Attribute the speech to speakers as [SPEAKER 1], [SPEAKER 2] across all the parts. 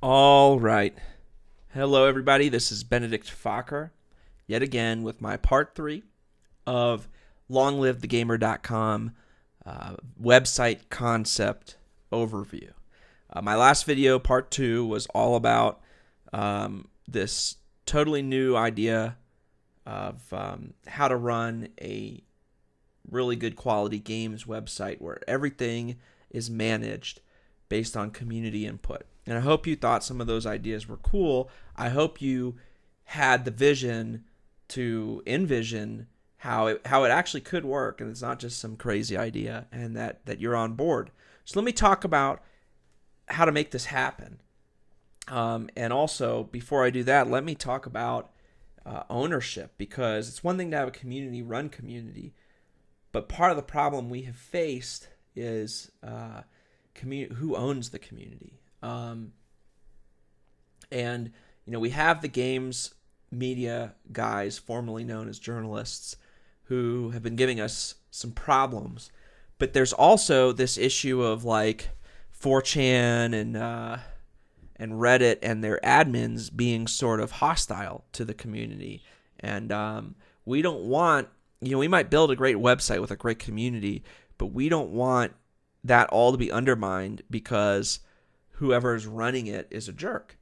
[SPEAKER 1] All right. Hello, everybody. This is Benedict Fokker, yet again with my part three of LongLiveTheGamer.com website concept overview. My last video, part two, was all about this totally new idea of how to run a really good quality games website where everything is managed based on community input. And I hope you thought some of those ideas were cool. I hope you had the vision to envision how it actually could work, and it's not just some crazy idea, and that you're on board. So let me talk about how to make this happen. And also, before I do that, let me talk about ownership, because it's one thing to have a community-run community, but part of the problem we have faced is who owns the community. And we have the games media guys, formerly known as journalists, who have been giving us some problems. But there's also this issue of like 4chan and Reddit and their admins being sort of hostile to the community. And we don't want, we might build a great website with a great community, but we don't want that all to be undermined because whoever is running it is a jerk.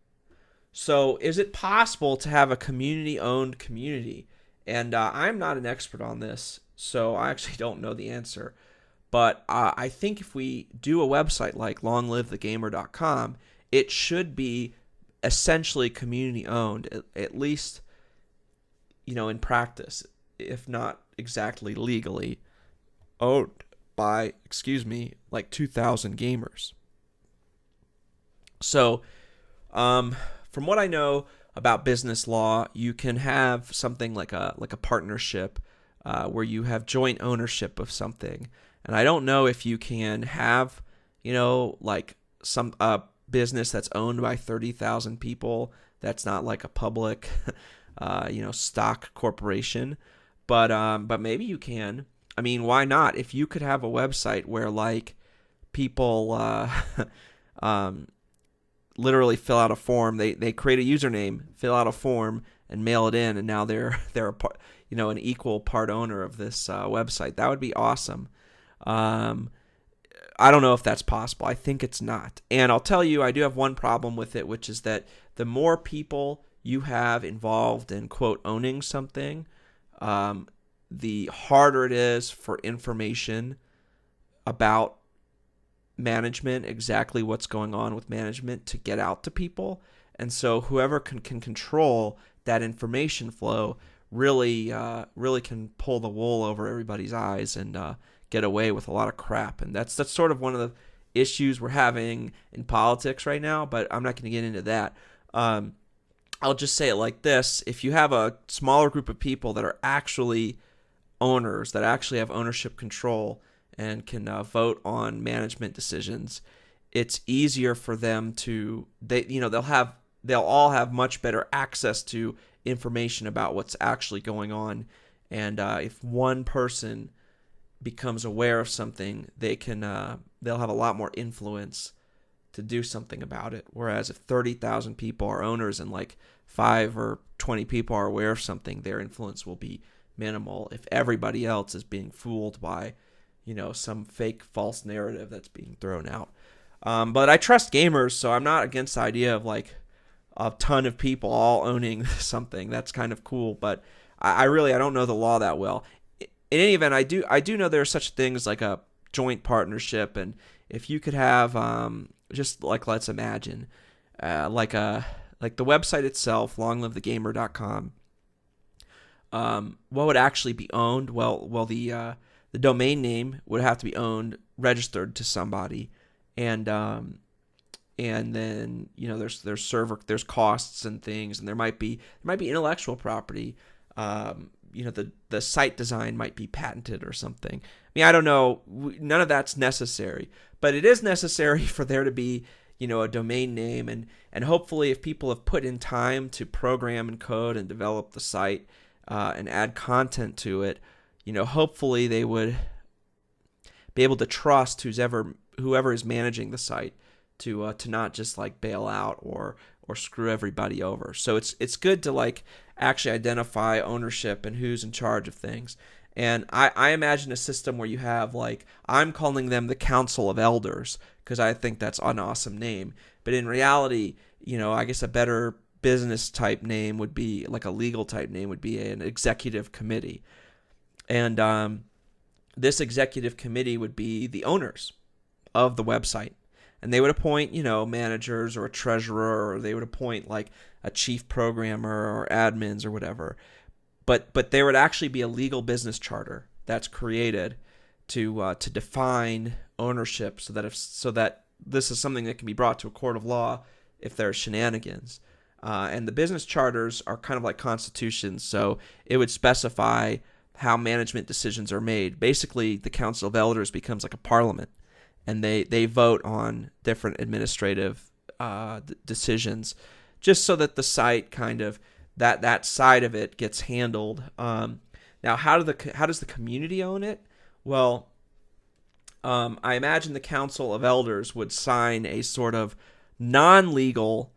[SPEAKER 1] So is it possible to have a community-owned community? And I'm not an expert on this, so I actually don't know the answer. But I think if we do a website like LongLiveTheGamer.com, it should be essentially community-owned, at least, in practice, if not exactly legally owned by, like 2,000 gamers. So, from what I know about business law, you can have something like a partnership where you have joint ownership of something. And I don't know if you can have, like some business that's owned by 30,000 people. That's not like a public, stock corporation. But maybe you can. I mean, why not? If you could have a website where like people literally fill out a form, they create a username, fill out a form, and mail it in, and now they're a part, an equal part owner of this website. That would be awesome. I don't know if that's possible. I think it's not. And I'll tell you, I do have one problem with it, which is that the more people you have involved in, quote, owning something, the harder it is for information about management, exactly what's going on with management, to get out to people. And so whoever can control that information flow really can pull the wool over everybody's eyes and get away with a lot of crap. And that's sort of one of the issues we're having in politics right now, but I'm not going to get into that. I'll just say it like this. If you have a smaller group of people that are actually owners, that actually have ownership control and can vote on management decisions, it's easier for them to, they'll all have much better access to information about what's actually going on. And if one person becomes aware of something, they'll have a lot more influence to do something about it. Whereas if 30,000 people are owners and like 5 or 20 people are aware of something, their influence will be minimal if everybody else is being fooled by some fake false narrative that's being thrown out. But I trust gamers, so I'm not against the idea of like a ton of people all owning something. That's kind of cool, but I don't know the law that well. In any event, I do know there are such things like a joint partnership, and if you could have just like, let's imagine like the website itself, LongLiveTheGamer.com. What would actually be owned? Well, the domain name would have to be owned, registered to somebody, and then there's server, there's costs and things, and there might be intellectual property. The site design might be patented or something. I mean, I don't know. None of that's necessary, but it is necessary for there to be a domain name, and hopefully if people have put in time to program and code and develop the site and add content to it, hopefully they would be able to trust whoever is managing the site to not just like bail out or screw everybody over. So it's good to like actually identify ownership and who's in charge of things. And I imagine a system where you have, like, I'm calling them the Council of Elders because I think that's an awesome name. But in reality, I guess a better business type name would be, like a legal type name would be an executive committee. And this executive committee would be the owners of the website. And they would appoint, managers or a treasurer, or they would appoint like a chief programmer or admins or whatever. But there would actually be a legal business charter that's created to define ownership, so that this is something that can be brought to a court of law if there's shenanigans. And the business charters are kind of like constitutions, so it would specify how management decisions are made. Basically, the Council of Elders becomes like a parliament, and they vote on different administrative decisions, just so that the site kind of that side of it gets handled. Now, how does the community own it? Well, I imagine the Council of Elders would sign a sort of non-legal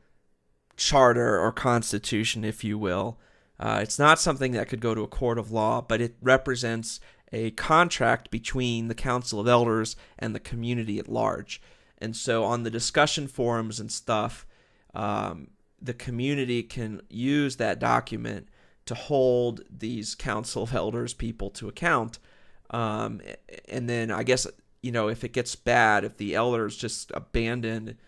[SPEAKER 1] charter or constitution, if you will. It's not something that could go to a court of law, but it represents a contract between the Council of Elders and the community at large. And so on the discussion forums and stuff, the community can use that document to hold these Council of Elders people to account. And then I guess, if it gets bad, if the elders just abandon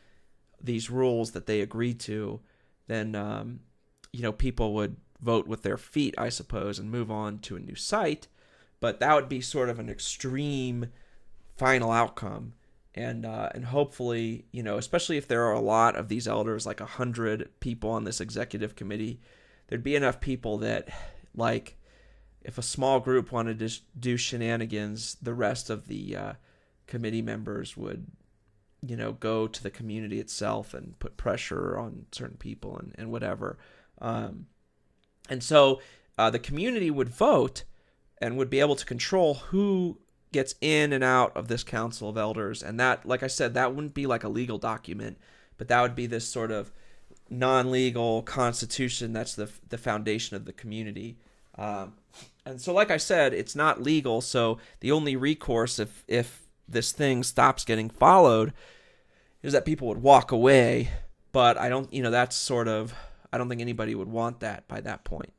[SPEAKER 1] these rules that they agreed to, then, people would vote with their feet, I suppose, and move on to a new site. But that would be sort of an extreme final outcome. And hopefully, especially if there are a lot of these elders, like 100 people on this executive committee, there'd be enough people that, like, if a small group wanted to do shenanigans, the rest of the committee members would, go to the community itself and put pressure on certain people and whatever. And so the community would vote and would be able to control who gets in and out of this Council of Elders. And that, like I said, that wouldn't be like a legal document, but that would be this sort of non-legal constitution that's the foundation of the community. And so, like I said, it's not legal, so the only recourse if this thing stops getting followed is that people would walk away. But I don't, I don't think anybody would want that by that point.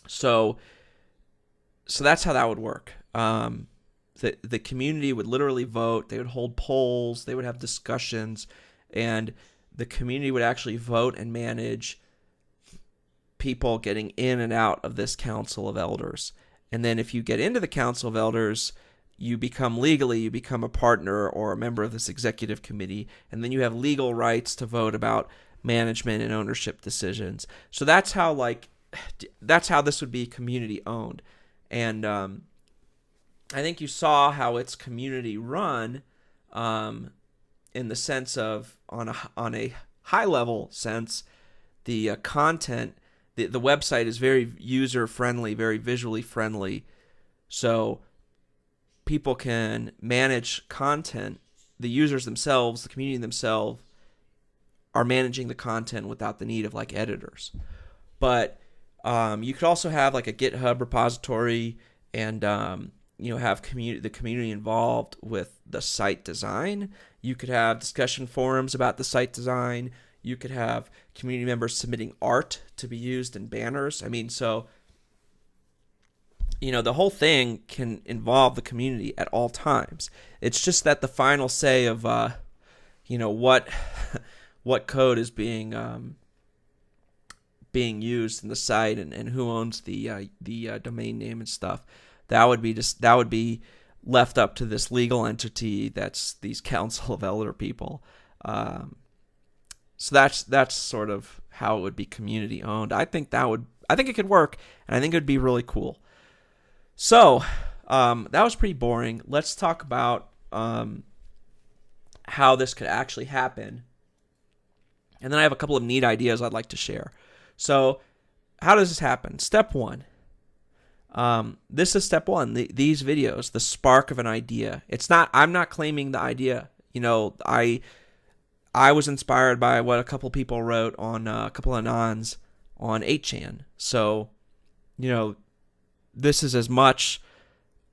[SPEAKER 1] So that's how that would work. The community would literally vote. They would hold polls. They would have discussions, and the community would actually vote and manage people getting in and out of this Council of Elders. And then if you get into the Council of Elders, you become a partner or a member of this executive committee, and then you have legal rights to vote about management and ownership decisions. So that's how this would be community owned. And I think you saw how it's community run, in the sense of on a high level sense, the content, the website is very user friendly, very visually friendly, so people can manage content. The users themselves, the community themselves, are managing the content without the need of like editors. But you could also have like a GitHub repository and have the community involved with the site design. You could have discussion forums about the site design. You could have community members submitting art to be used in banners. I mean, so the whole thing can involve the community at all times. It's just that the final say of what code is being used in the site and who owns the domain name and stuff, that would be left up to this legal entity that's these Council of Elder people. So that's sort of how it would be community owned. I think it could work, and I think it would be really cool. So that was pretty boring. Let's talk about how this could actually happen. And then I have a couple of neat ideas I'd like to share. So how does this happen? Step one. This is step one. These videos, the spark of an idea. I'm not claiming the idea, I was inspired by what a couple people wrote on a couple of Anons on 8chan. So, this is as much,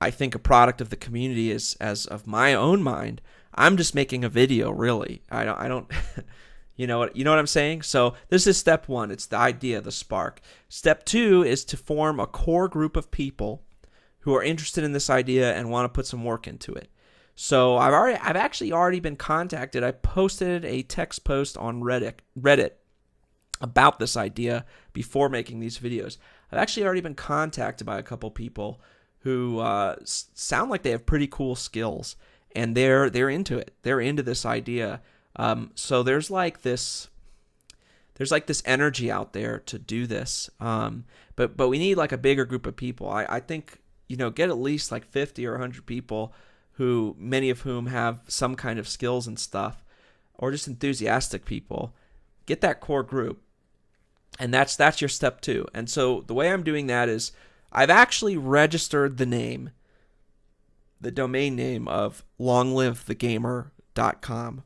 [SPEAKER 1] I think, a product of the community as of my own mind. I'm just making a video, really. I don't you know what I'm saying? So this is step 1. It's the idea, the spark. Step 2 is to form a core group of people who are interested in this idea and want to put some work into it. So I've actually already been contacted. I posted a text post on Reddit about this idea before making these videos. I've actually already been contacted by a couple people who sound like they have pretty cool skills, and they're into it. They're into this idea. So there's like this energy out there to do this. But we need like a bigger group of people. I think, get at least like 50 or 100 people who, many of whom have some kind of skills and stuff, or just enthusiastic people. Get that core group. And that's your step 2. And so the way I'm doing that is I've actually registered the domain name of longlivethegamer.com.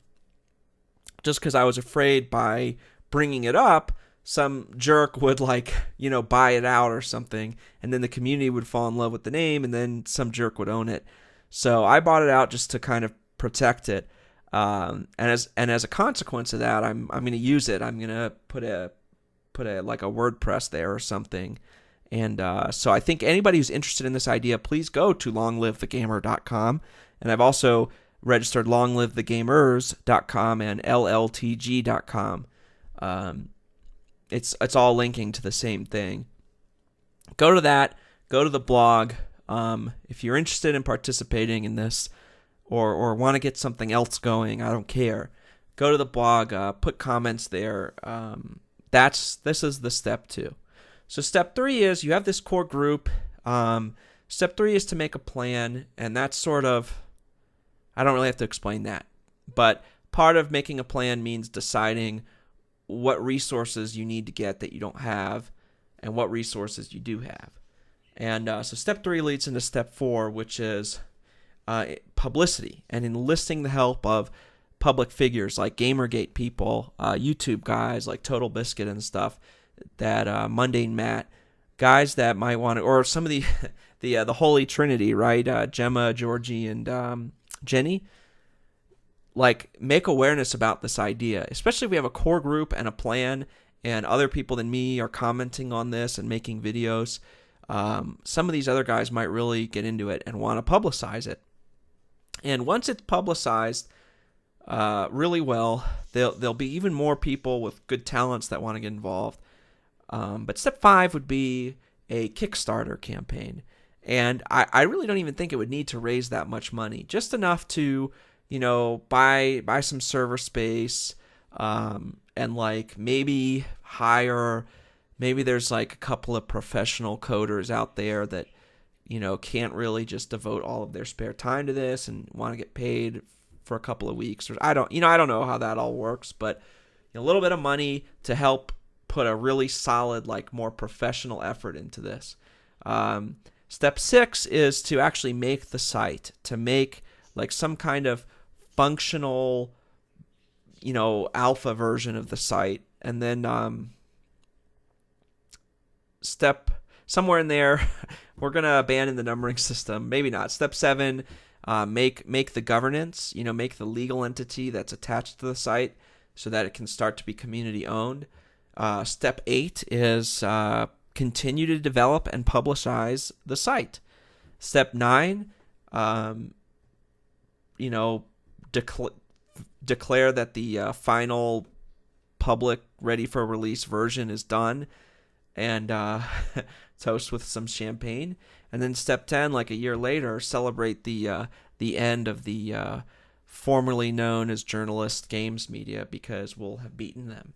[SPEAKER 1] Just because I was afraid by bringing it up, some jerk would buy it out or something, and then the community would fall in love with the name, and then some jerk would own it. So I bought it out just to kind of protect it. And as a consequence of that, I'm going to use it. I'm going to put a WordPress there or something. And so I think anybody who's interested in this idea, please go to longlivethegamer.com. And I've also registered longlivethegamers.com and lltg.com. It's all linking to the same thing. Go to that. Go to the blog. If you're interested in participating in this or want to get something else going, I don't care. Go to the blog. Put comments there. This is the step 2. So step 3 is you have this core group. Step 3 is to make a plan, and that's sort of, I don't really have to explain that. But part of making a plan means deciding what resources you need to get that you don't have and what resources you do have. And so step 3 leads into step 4, which is publicity and enlisting the help of public figures like GamerGate people, YouTube guys like Total Biscuit and stuff, that Mundane Matt, guys that might want to, or some of the Holy Trinity, right? Gemma, Georgie, and Jenny. Make awareness about this idea, especially if we have a core group and a plan, and other people than me are commenting on this and making videos. Some of these other guys might really get into it and want to publicize it. And once it's publicized really well, there'll be even more people with good talents that want to get involved. But step 5 would be a Kickstarter campaign. And I really don't even think it would need to raise that much money. Just enough to, buy some server space, and maybe hire, maybe there's a couple of professional coders out there that, can't really just devote all of their spare time to this and want to get paid for a couple of weeks. Or I don't know how that all works, but a little bit of money to help put a really solid, more professional effort into this. Step 6 is to actually make the site, to make some kind of functional, alpha version of the site. And then step somewhere in there, we're going to abandon the numbering system. Maybe not. Step 7, make the governance, make the legal entity that's attached to the site so that it can start to be community owned. Step 8 is continue to develop and publicize the site. Step 9, declare that the final public ready for release version is done, and toast with some champagne. And then step 10, a year later, celebrate the end of the formerly known as Journalist Games Media, because we'll have beaten them.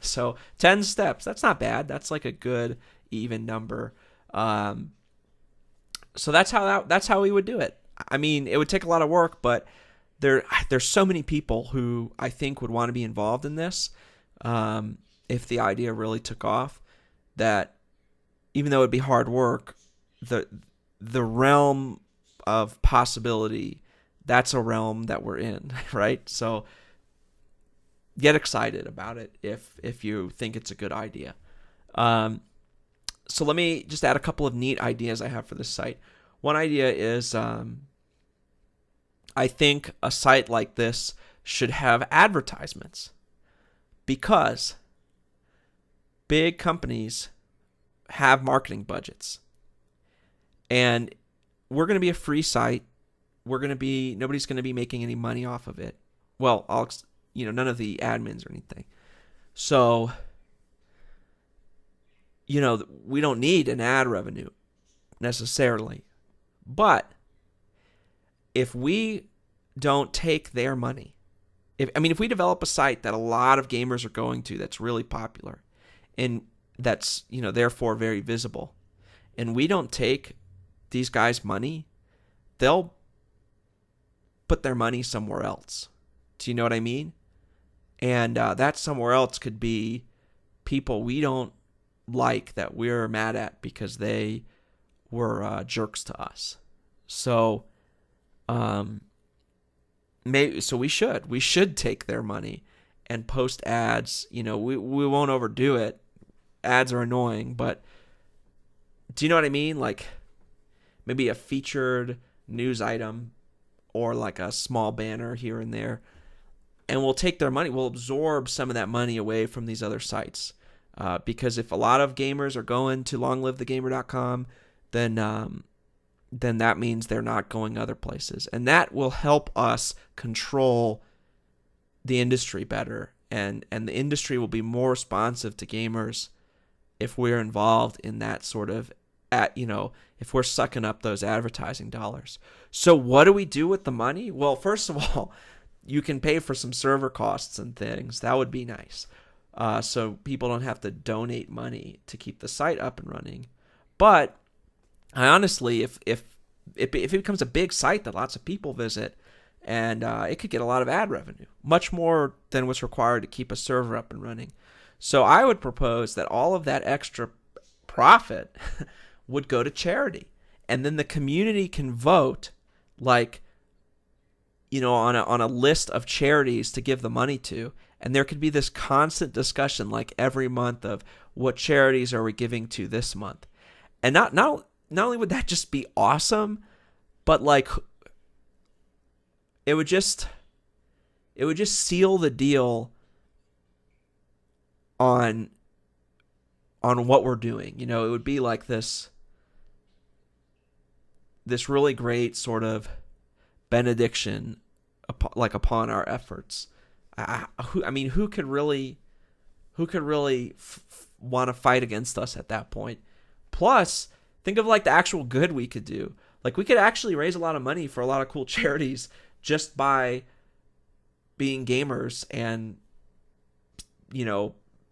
[SPEAKER 1] So 10 steps. That's not bad. That's a good even number. So that's how we would do it. I mean, it would take a lot of work, but there's so many people who I think would want to be involved in this if the idea really took off, that even though it'd be hard work, the realm of possibility that's a realm that we're in, right? So get excited about it if you think it's a good idea. So let me just add a couple of neat ideas I have for this site. One idea is I think a site like this should have advertisements, because big companies have marketing budgets, and we're going to be a free site. Nobody's going to be making any money off of it. Well, none of the admins or anything. So, we don't need an ad revenue necessarily. But if we don't take their money, if we develop a site that a lot of gamers are going to, that's really popular, and that's, therefore very visible, and we don't take these guys' money, they'll put their money somewhere else. Do you know what I mean? And that somewhere else could be people we don't like, that we're mad at because they were jerks to us. So, we should take their money and post ads. We won't overdo it. Ads are annoying, but do you know what I mean? Like maybe a featured news item or like a small banner here and there, and we'll take their money. We'll absorb some of that money away from these other sites, because if a lot of gamers are going to longlivethegamer.com, then that means they're not going other places, and that will help us control the industry better, and the industry will be more responsive to gamers if we're involved in that sort of if we're sucking up those advertising dollars. So what do we do with the money? Well, first of all, you can pay for some server costs and things. That would be nice. So people don't have to donate money to keep the site up and running. But I honestly, if it becomes a big site that lots of people visit, and it could get a lot of ad revenue, much more than what's required to keep a server up and running. So I would propose that all of that extra profit would go to charity, and then the community can vote, like, on a list of charities to give the money to, and there could be this constant discussion, like every month, of what charities are we giving to this month. And not only would that just be awesome, but like it would just seal the deal on what we're doing. It would be like this really great sort of benediction upon our efforts. Who could really want to fight against us at that point? Plus, think of like the actual good we could do. Like we could actually raise a lot of money for a lot of cool charities just by being gamers and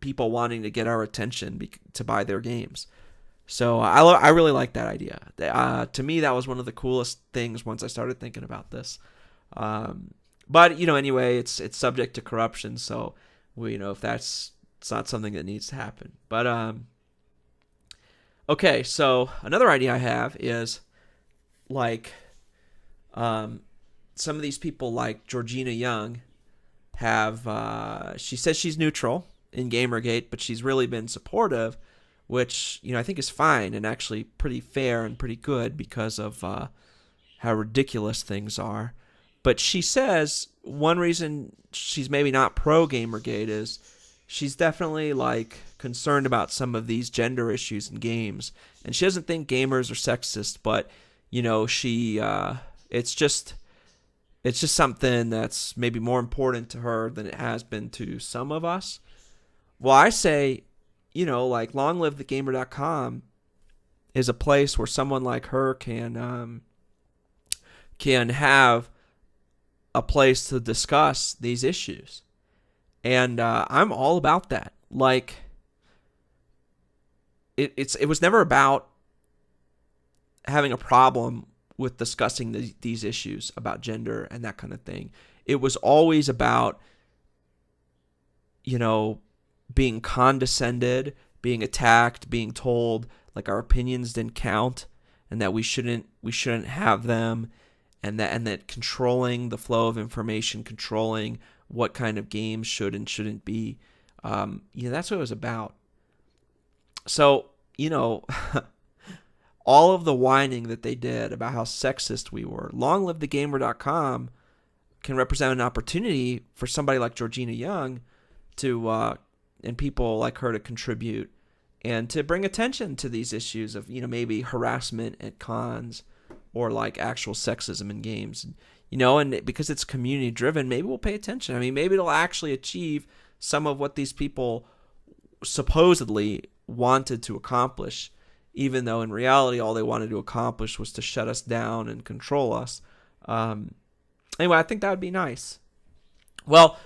[SPEAKER 1] people wanting to get our attention to buy their games. So I really like that idea. To me, that was one of the coolest things once I started thinking about this. But anyway, it's subject to corruption, so if it's not something that needs to happen. But okay, so another idea I have is like some of these people, like Georgina Young, have she says she's neutral in Gamergate, but she's really been supportive, which I think is fine and actually pretty fair and pretty good because of how ridiculous things are. But she says one reason she's maybe not pro Gamergate is she's definitely like concerned about some of these gender issues in games, and she doesn't think gamers are sexist, but she it's just something that's maybe more important to her than it has been to some of us. Well, I say, like longlivethegamer.com is a place where someone like her can have a place to discuss these issues. And I'm all about that. Like, it was never about having a problem with discussing these issues about gender and that kind of thing. It was always about, being condescended, being attacked, being told like our opinions didn't count and that we shouldn't have them, and that controlling the flow of information, controlling what kind of games should and shouldn't be, that's what it was about. So, all of the whining that they did about how sexist we were, longlivethegamer.com can represent an opportunity for somebody like Georgina Young to and people like her to contribute and to bring attention to these issues of, maybe harassment at cons or like actual sexism in games. And because it's community driven, maybe we'll pay attention. I mean, maybe it'll actually achieve some of what these people supposedly wanted to accomplish, even though in reality all they wanted to accomplish was to shut us down and control us. Anyway, I think that would be nice. Well,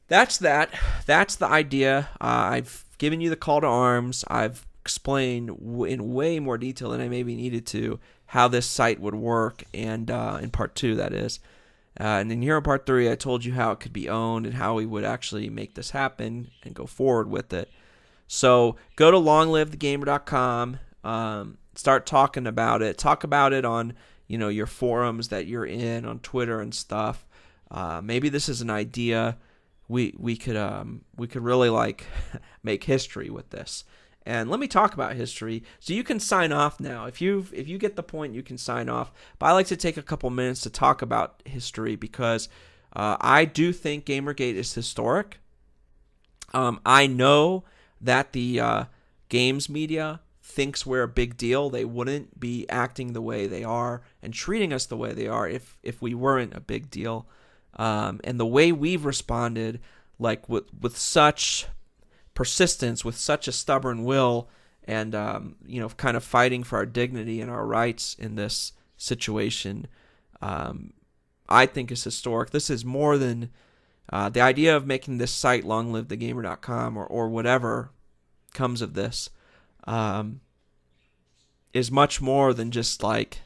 [SPEAKER 1] that's that. That's the idea. I've given you the call to arms. I've explained in way more detail than I maybe needed to how this site would work, and in part 2, that is. And then here in part 3, I told you how it could be owned and how we would actually make this happen and go forward with it. So go to longlivethegamer.com, start talking about it. Talk about it on your forums that you're in on Twitter and stuff. Maybe this is an idea. We could really like make history with this. And let me talk about history. So you can sign off now. If you get the point, you can sign off. But I like to take a couple minutes to talk about history because I do think GamerGate is historic. I know that the games media thinks we're a big deal. They wouldn't be acting the way they are and treating us the way they are if we weren't a big deal. And the way we've responded, like with such persistence, with such a stubborn will, and kind of fighting for our dignity and our rights in this situation, I think is historic. This is more than the idea of making this site longlivethegamer.com or whatever comes of this, is much more than just like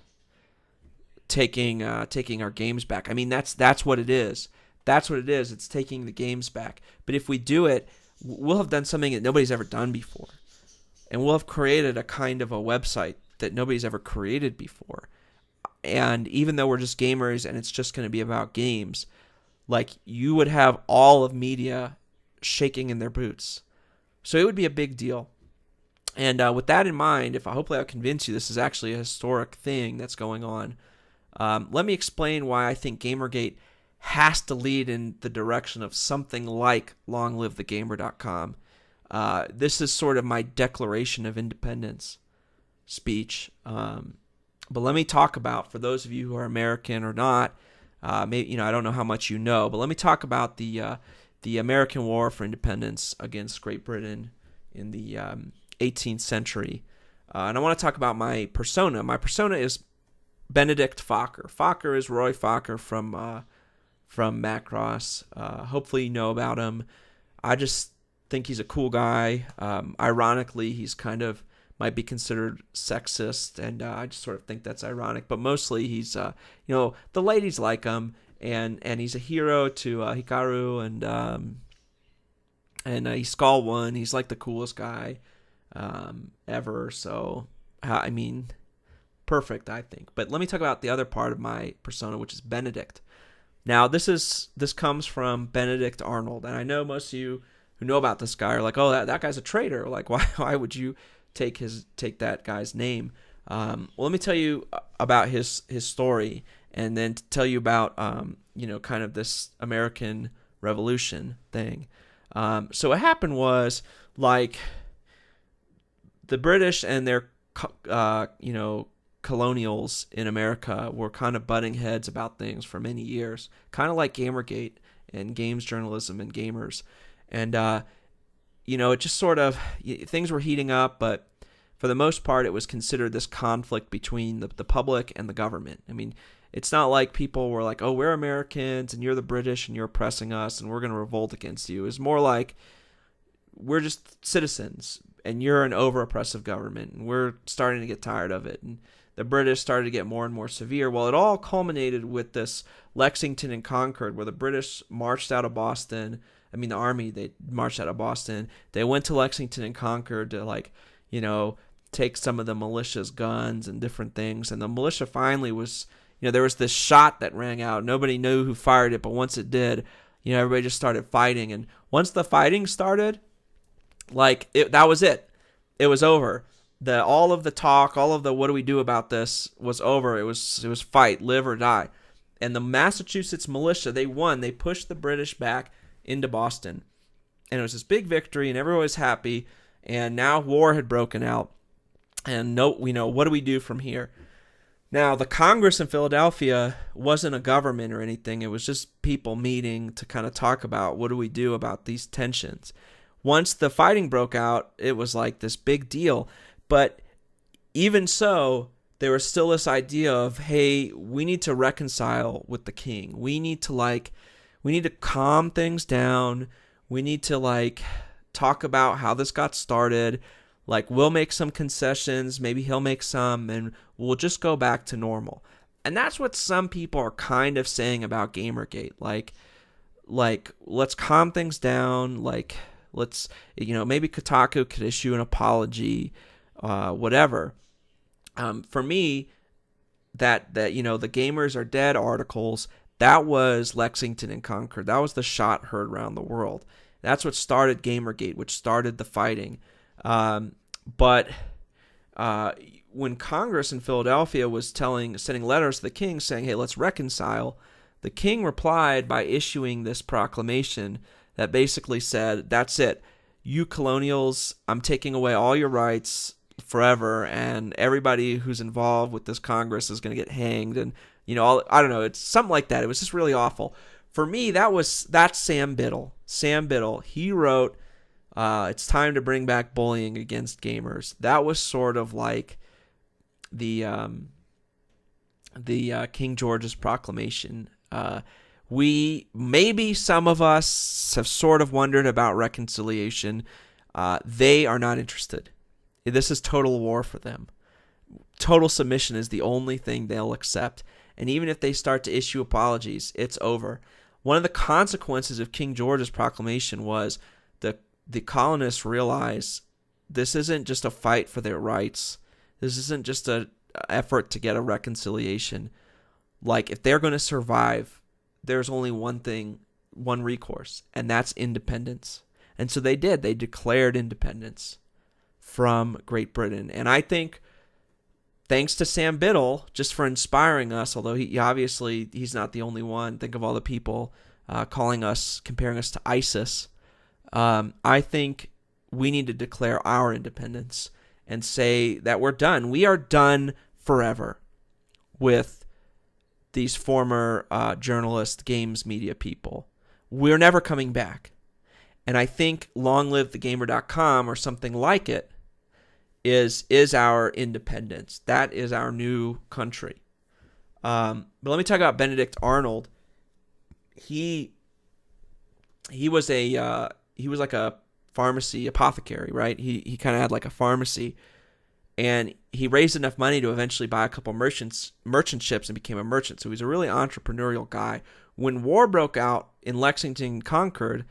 [SPEAKER 1] taking our games back. I mean, that's what it is. That's what it is. It's taking the games back. But if we do it, we'll have done something that nobody's ever done before. And we'll have created a kind of a website that nobody's ever created before. And even though we're just gamers and it's just going to be about games, like you would have all of media shaking in their boots. So it would be a big deal. And with that in mind, hopefully I'll convince you this is actually a historic thing that's going on. Let me explain why I think GamerGate has to lead in the direction of something like longlivethegamer.com. This is sort of my Declaration of Independence speech. But let me talk about, for those of you who are American or not, maybe I don't know how much you know, but let me talk about the American War for Independence against Great Britain in the 18th century. And I want to talk about my persona. My persona is Benedict Fokker. Fokker is Roy Fokker from Macross. Hopefully you know about him. I just think he's a cool guy. Ironically, he's kind of might be considered sexist, and I just sort of think that's ironic. But mostly he's, the ladies like him, and he's a hero to Hikaru, and he's Skull One. He's like the coolest guy ever. So, I mean, perfect, I think. But let me talk about the other part of my persona, which is Benedict. Now, this comes from Benedict Arnold, and I know most of you who know about this guy are like, oh, that guy's a traitor. Like, why would you take that guy's name? Well, let me tell you about his story, and then tell you about kind of this American Revolution thing. So what happened was, like, the British and their colonials in America were kind of butting heads about things for many years, kind of like Gamergate and games journalism and gamers. And, it just sort of, things were heating up, but for the most part, it was considered this conflict between the public and the government. I mean, it's not like people were like, oh, we're Americans and you're the British and you're oppressing us and we're going to revolt against you. It's more like, we're just citizens and you're an over-oppressive government and we're starting to get tired of it. And the British started to get more and more severe. Well, it all culminated with this Lexington and Concord, where the British marched out of Boston. I mean, the army, they marched out of Boston. They went to Lexington and Concord to, take some of the militia's guns and different things. And the militia finally was, there was this shot that rang out. Nobody knew who fired it, but once it did, everybody just started fighting. And once the fighting started, that was it. It was over. All of the talk, all of the what do we do about this was over. It was fight, live or die. And the Massachusetts militia, they won. They pushed the British back into Boston. And it was this big victory, and everyone was happy. And now war had broken out. And what do we do from here? Now, the Congress in Philadelphia wasn't a government or anything. It was just people meeting to kind of talk about what do we do about these tensions. Once the fighting broke out, it was like this big deal. But even so, there was still this idea of, hey, we need to reconcile with the king. We need to calm things down. We need to talk about how this got started. We'll make some concessions, maybe he'll make some, and we'll just go back to normal. And that's what some people are kind of saying about GamerGate. Let's calm things down. Let's, maybe Kotaku could issue an apology, whatever. For me, that the gamers are dead articles, that was Lexington and Concord. That was the shot heard around the world. That's what started GamerGate, which started the fighting. But when Congress in Philadelphia was sending letters to the king saying, hey, let's reconcile, the king replied by issuing this proclamation that basically said, that's it. You colonials, I'm taking away all your rights forever, and everybody who's involved with this Congress is going to get hanged. And, I don't know, it's something like that. It was just really awful. For me, that's Sam Biddle. Sam Biddle, he wrote, it's time to bring back bullying against gamers. That was sort of like the King George's proclamation. Maybe some of us have sort of wondered about reconciliation. They are not interested. This is total war for them. Total submission is the only thing they'll accept. And even if they start to issue apologies, it's over. One of the consequences of King George's proclamation was the colonists realize this isn't just a fight for their rights. This isn't just an effort to get a reconciliation. If they're going to survive, there's only one recourse, and that's independence. And so they did. They declared independence from Great Britain. And I think thanks to Sam Biddle, just for inspiring us, although he's not the only one. Think of all the people comparing us to ISIS. I think we need to declare our independence and say that we're done. We are done forever with these former journalist, games media people. We're never coming back. And I think long live thegamer.com or something like it is our independence. That is our new country. But let me talk about Benedict Arnold. He was like a pharmacy apothecary, right? He kind of had like a pharmacy, and he raised enough money to eventually buy a couple merchant ships and became a merchant. So he's a really entrepreneurial guy. When war broke out in Lexington and Concord,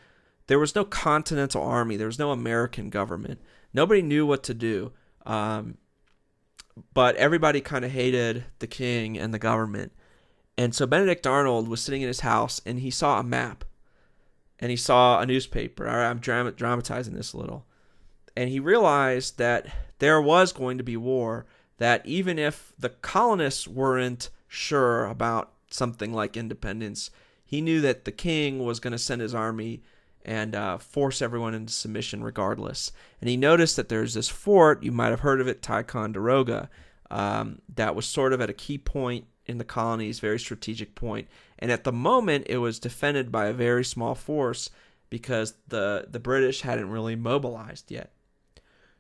[SPEAKER 1] there was no Continental Army. There was no American government. Nobody knew what to do. But everybody kind of hated the king and the government. And so Benedict Arnold was sitting in his house, and he saw a map. And he saw a newspaper. All right, I'm dramatizing this a little. And he realized that there was going to be war, that even if the colonists weren't sure about something like independence, he knew that the king was going to send his army and force everyone into submission regardless. And he noticed that there's this fort, you might have heard of it, Ticonderoga, that was sort of at a key point in the colonies, very strategic point. And at the moment, it was defended by a very small force because the British hadn't really mobilized yet.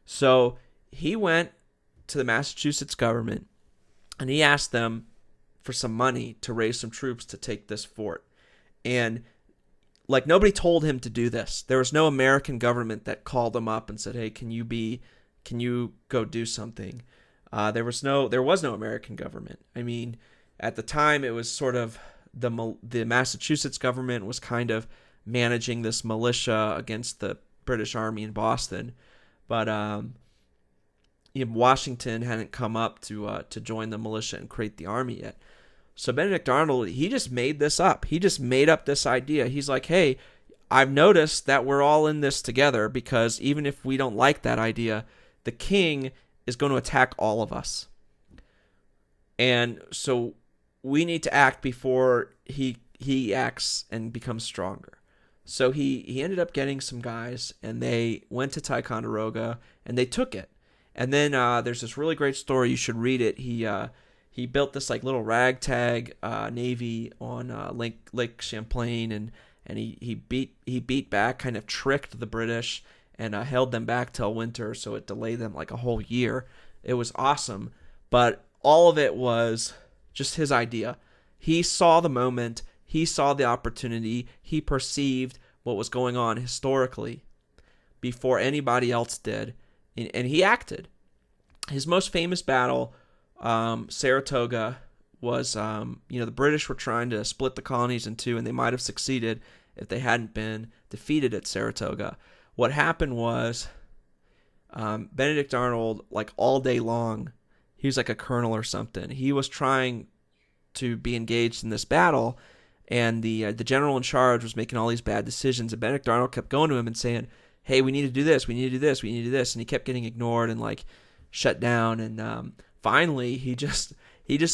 [SPEAKER 1] So he went to the Massachusetts government and he asked them for some money to raise some troops to take this fort. And nobody told him to do this. There was no American government that called him up and said, "Hey, can you go do something?" There was no American government. I mean, at the time, it was sort of the Massachusetts government was kind of managing this militia against the British Army in Boston, but Washington hadn't come up to join the militia and create the army yet. So Benedict Arnold, he just made this up. He just made up this idea. He's like, hey, I've noticed that we're all in this together, because even if we don't like that idea, the king is going to attack all of us. And so we need to act before he acts and becomes stronger. So he ended up getting some guys, and they went to Ticonderoga, and they took it. And then there's this really great story. You should read it. He built this like little ragtag navy on Lake Champlain, and he beat back, kind of tricked the British, and held them back till winter, so it delayed them like a whole year. It was awesome, but all of it was just his idea. He saw the moment, he saw the opportunity, he perceived what was going on historically before anybody else did, and he acted. His most famous battle, Saratoga, was, the British were trying to split the colonies in two, and they might have succeeded if they hadn't been defeated at Saratoga. What happened was Benedict Arnold, like all day long, he was like a colonel or something. He was trying to be engaged in this battle, and the general in charge was making all these bad decisions. And Benedict Arnold kept going to him and saying, "Hey, we need to do this. We need to do this. We need to do this." And he kept getting ignored and like shut down. And finally, he just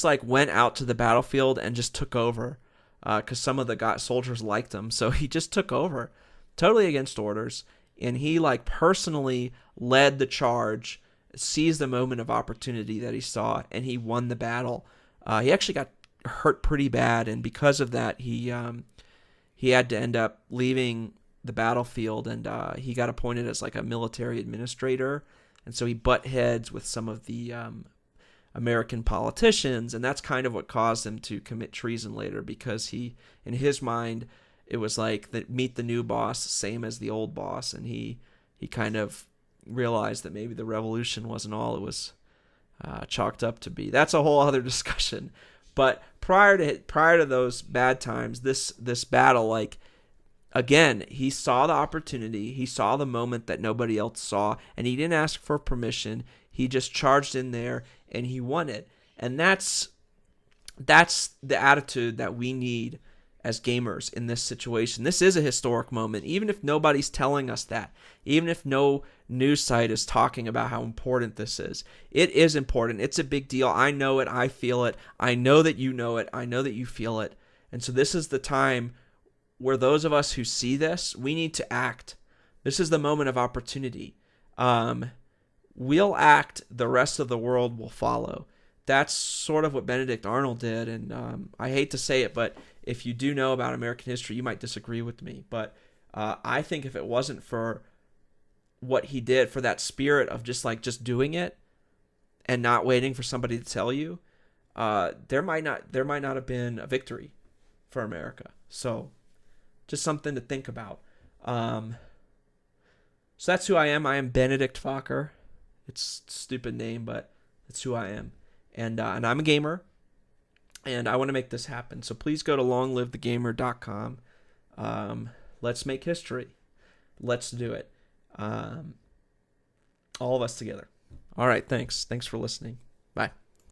[SPEAKER 1] like went out to the battlefield and just took over, because some of the soldiers liked him. So he just took over, totally against orders. And he like personally led the charge, seized the moment of opportunity that he saw, and he won the battle. He actually got hurt pretty bad, and because of that, he had to end up leaving the battlefield, and he got appointed as like a military administrator, and so he butt heads with some of the American politicians, and that's kind of what caused him to commit treason later, because he, in his mind, it was like meet the new boss, same as the old boss, and he kind of realized that maybe the revolution wasn't all it was chalked up to be. That's a whole other discussion. But prior to those bad times, this battle, like, again, he saw the opportunity, he saw the moment that nobody else saw, and he didn't ask for permission. He just charged in there and he won it. And that's the attitude that we need as gamers in this situation. This is a historic moment, even if nobody's telling us that, even if no news site is talking about how important this is. It is important. It's a big deal. I know it. I feel it. I know that you know it. I know that you feel it. And so this is the time where those of us who see this, we need to act. This is the moment of opportunity. We'll act. The rest of the world will follow. That's sort of what Benedict Arnold did. And I hate to say it, but if you do know about American history, you might disagree with me. But I think if it wasn't for what he did, for that spirit of just doing it and not waiting for somebody to tell you, there might not have been a victory for America. So just something to think about. So that's who I am. I am Benedict Fokker. It's a stupid name, but it's who I am. And I'm a gamer, and I want to make this happen. So please go to longlivethegamer.com. Let's make history. Let's do it. All of us together. All right, thanks. Thanks for listening. Bye.